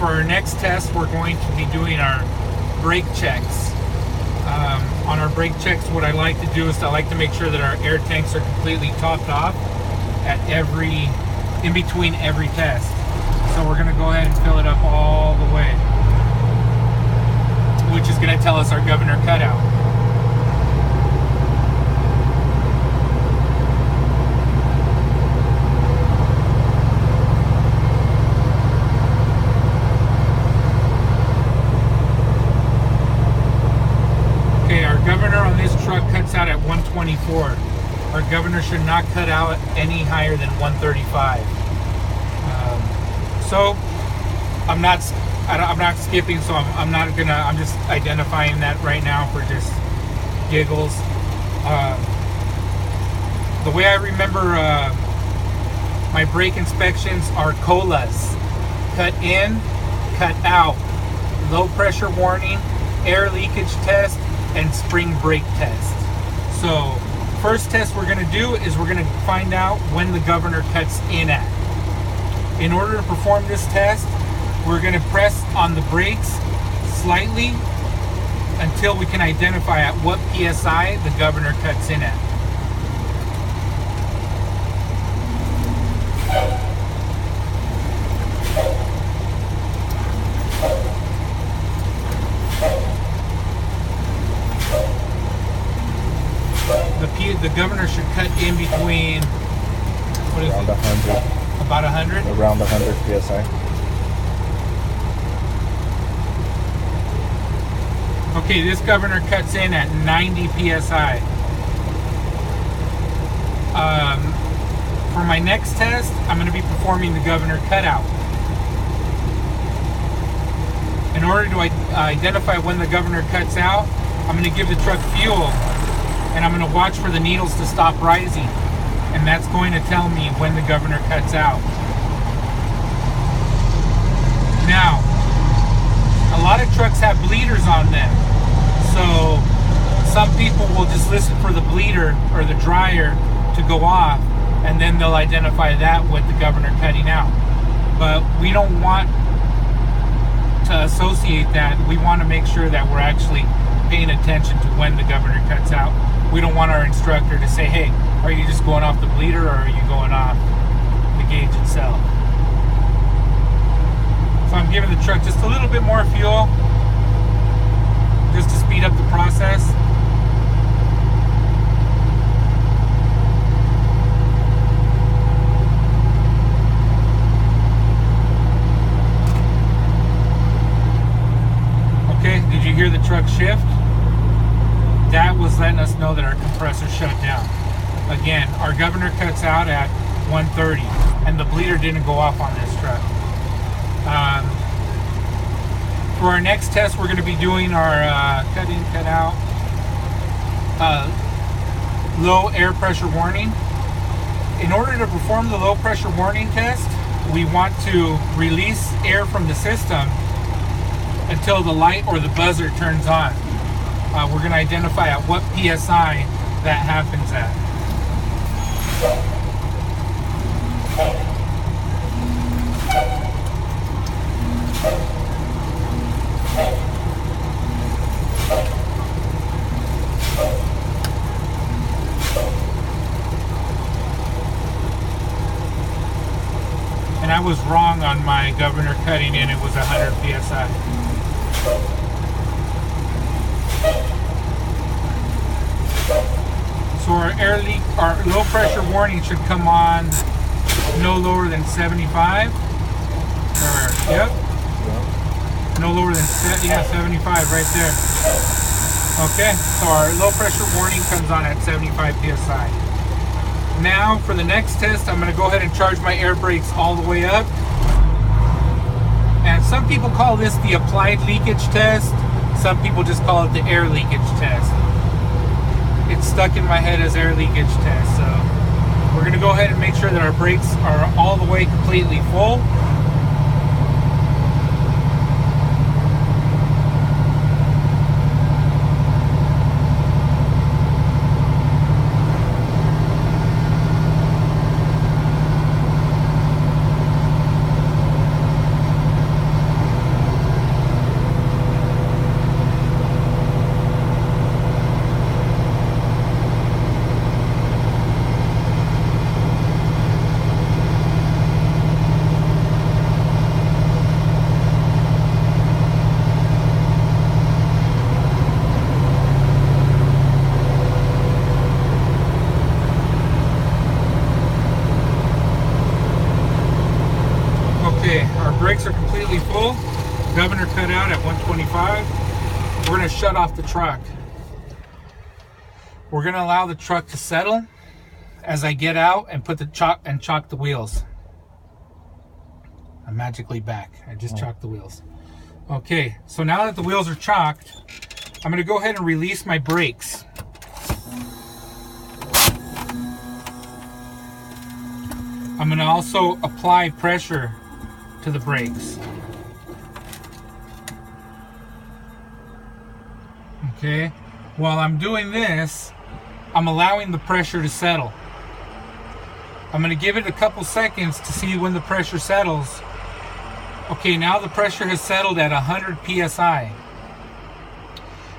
for our next test, we're going to be doing our brake checks. On our brake checks, what I like to do is I like to make sure that our air tanks are completely topped off in between every test. So we're going to go ahead and fill it up all the way, which is going to tell us our governor cutout. Governor on this truck cuts out at 124. Our governor should not cut out any higher than 135. So I'm not skipping. So I'm just identifying that right now for just giggles. The way I remember my brake inspections are COLAs: cut in, cut out, low pressure warning, air leakage test, and spring brake test. So first test we're going to do is we're going to find out when the governor cuts in at. In order to perform this test, we're going to press on the brakes slightly until we can identify at what PSI the governor cuts in at. The governor should cut in between, what is around it? 100. About 100? Around 100 PSI. Okay, this governor cuts in at 90 PSI. For my next test, I'm going to be performing the governor cutout. In order to identify when the governor cuts out, I'm going to give the truck fuel. And I'm going to watch for the needles to stop rising. And that's going to tell me when the governor cuts out. Now, a lot of trucks have bleeders on them. So some people will just listen for the bleeder or the dryer to go off, and then they'll identify that with the governor cutting out. But we don't want to associate that. We want to make sure that we're actually paying attention to when the governor cuts out. We don't want our instructor to say, hey, are you just going off the bleeder or are you going off the gauge itself? So I'm giving the truck just a little bit more fuel just to speed up the process. Okay, did you hear the truck shift? That was letting us know that our compressor shut down. Again, our governor cuts out at 130, and the bleeder didn't go off on this truck. For our next test, we're going to be doing our cut in, cut out, low air pressure warning. In order to perform the low pressure warning test, we want to release air from the system until the light or the buzzer turns on. We're going to identify at what PSI that happens at. And I was wrong on my governor cutting in. It was 100 PSI. So our low pressure warning should come on no lower than 75. Yep. No lower than 75 right there. Okay, so our low pressure warning comes on at 75 PSI. Now for the next test, I'm going to go ahead and charge my air brakes all the way up. And some people call this the applied leakage test. Some people just call it the air leakage test. It's stuck in my head as air leakage test. So we're going to go ahead and make sure that our brakes are all the way completely full. Okay, our brakes are completely full. Governor cut out at 125. We're gonna shut off the truck. We're gonna allow the truck to settle as I get out and put the chock the wheels. I'm magically back. I just chocked the wheels. Okay, so now that the wheels are chocked, I'm gonna go ahead and release my brakes. I'm gonna also apply pressure to the brakes. Okay, while I'm doing this, I'm allowing the pressure to settle. I'm gonna give it a couple seconds to see when the pressure settles. Okay, now the pressure has settled at 100 psi.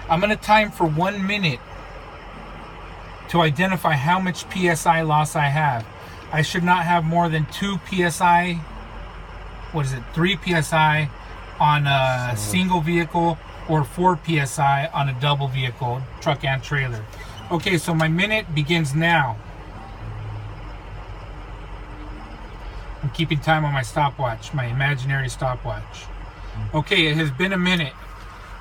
I'm gonna time for 1 minute to identify how much psi loss I have. I should not have more than 2 psi, 3 psi on a single vehicle, or 4 psi on a double vehicle, truck and trailer. Okay, so my minute begins now. I'm keeping time on my stopwatch, my imaginary stopwatch. Okay, it has been a minute.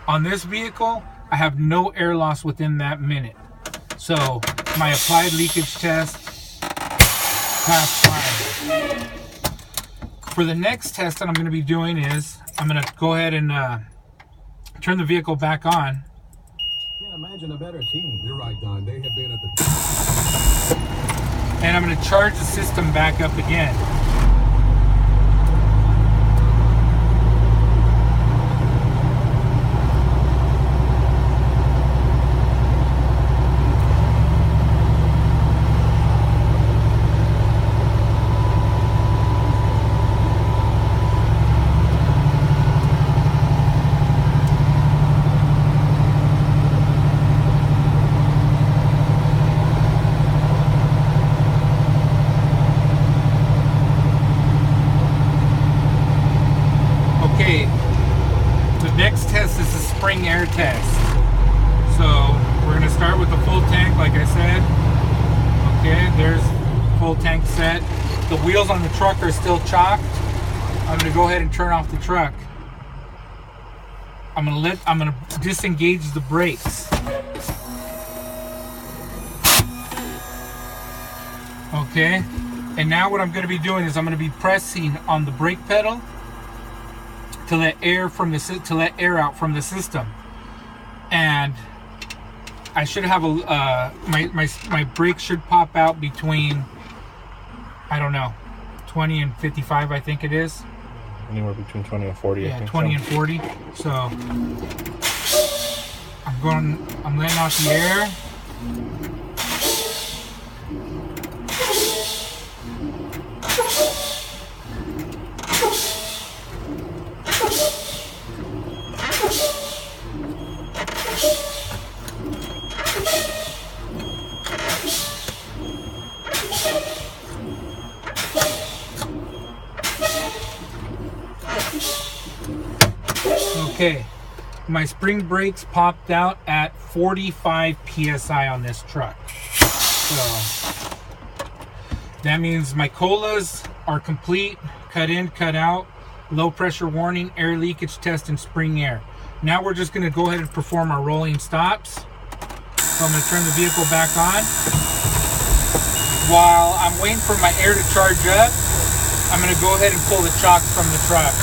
On this vehicle, I have no air loss within that minute. So my applied leakage test passed fine. For the next test that I'm going to be doing is, I'm going to go ahead and turn the vehicle back on. Can't imagine a better team. You're right, Don. They have been at the... And I'm going to charge the system back up again. Air test. So we're going to start with the full tank, like I said. Okay, there's full tank set. The wheels on the truck are still chocked. I'm going to go ahead and turn off the truck. I'm going to disengage the brakes. Okay, and now what I'm going to be doing is I'm going to be pressing on the brake pedal to let air out from the system, and I should have my brake should pop out between, I don't know, 20 and 55, I think it is. Anywhere between 20 and 40. Yeah, I think 20 so. and 40. So I'm letting out the air. Okay, my spring brakes popped out at 45 psi on this truck. So that means my colas are complete, cut in, cut out, low pressure warning, air leakage test, and spring air. Now we're just going to go ahead and perform our rolling stops. So I'm going to turn the vehicle back on. While I'm waiting for my air to charge up, I'm going to go ahead and pull the chock from the truck.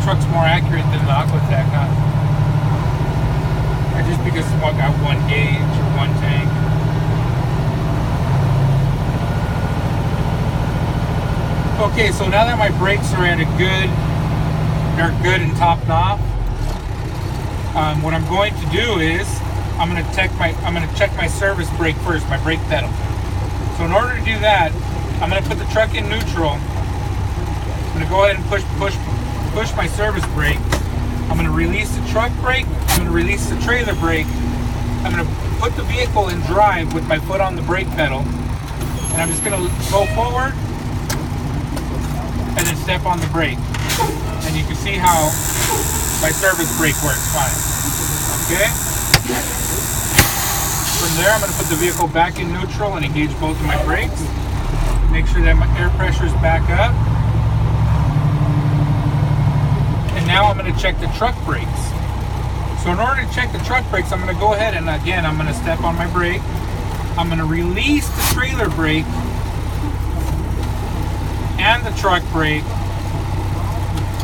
Truck's more accurate than the Aquatech, huh? Just because it's got one gauge or one tank. Okay, so now that my brakes are they're good and topped off. What I'm going to do is I'm going to check my service brake first, my brake pedal. So So in order to do that, I'm going to put the truck in neutral. I'm going to go ahead and push my service brake. I'm going to release the truck brake. I'm going to release the trailer brake. I'm going to put the vehicle in drive with my foot on the brake pedal. And I'm just going to go forward and then step on the brake. And you can see how my service brake works fine. Okay? From there, I'm going to put the vehicle back in neutral and engage both of my brakes. Make sure that my air pressure is back up. And now I'm going to check the truck brakes. So in order to check the truck brakes, I'm going to go ahead and again, I'm going to step on my brake. I'm going to release the trailer brake and the truck brake.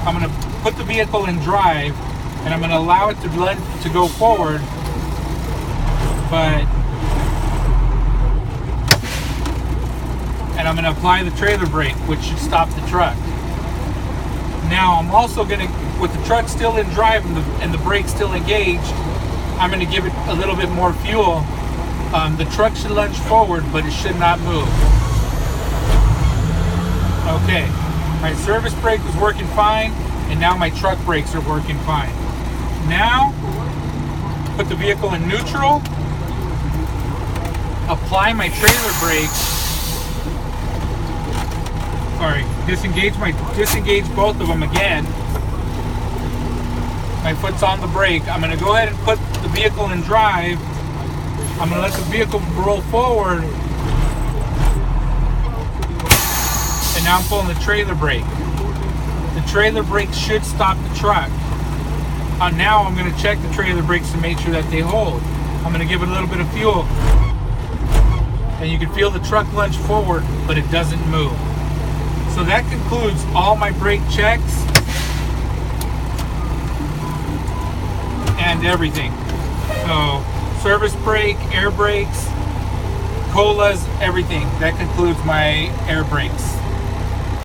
I'm going to put the vehicle in drive and I'm going to allow it to go forward. And I'm going to apply the trailer brake, which should stop the truck. Now I'm also going to, with the truck still in drive and the brake still engaged, I'm going to give it a little bit more fuel. The truck should lunge forward, but it should not move. Okay, my service brake was working fine, and now my truck brakes are working fine. Now, put the vehicle in neutral, apply my trailer brake. Sorry, disengage both of them again. My foot's on the brake. I'm going to go ahead and put the vehicle in drive. I'm going to let the vehicle roll forward. And now I'm pulling the trailer brake. The trailer brake should stop the truck. Now I'm going to check the trailer brakes to make sure that they hold. I'm going to give it a little bit of fuel. And you can feel the truck lunge forward, but it doesn't move. So that concludes all my brake checks and everything. So service brake, air brakes, colas, everything. That concludes my air brakes.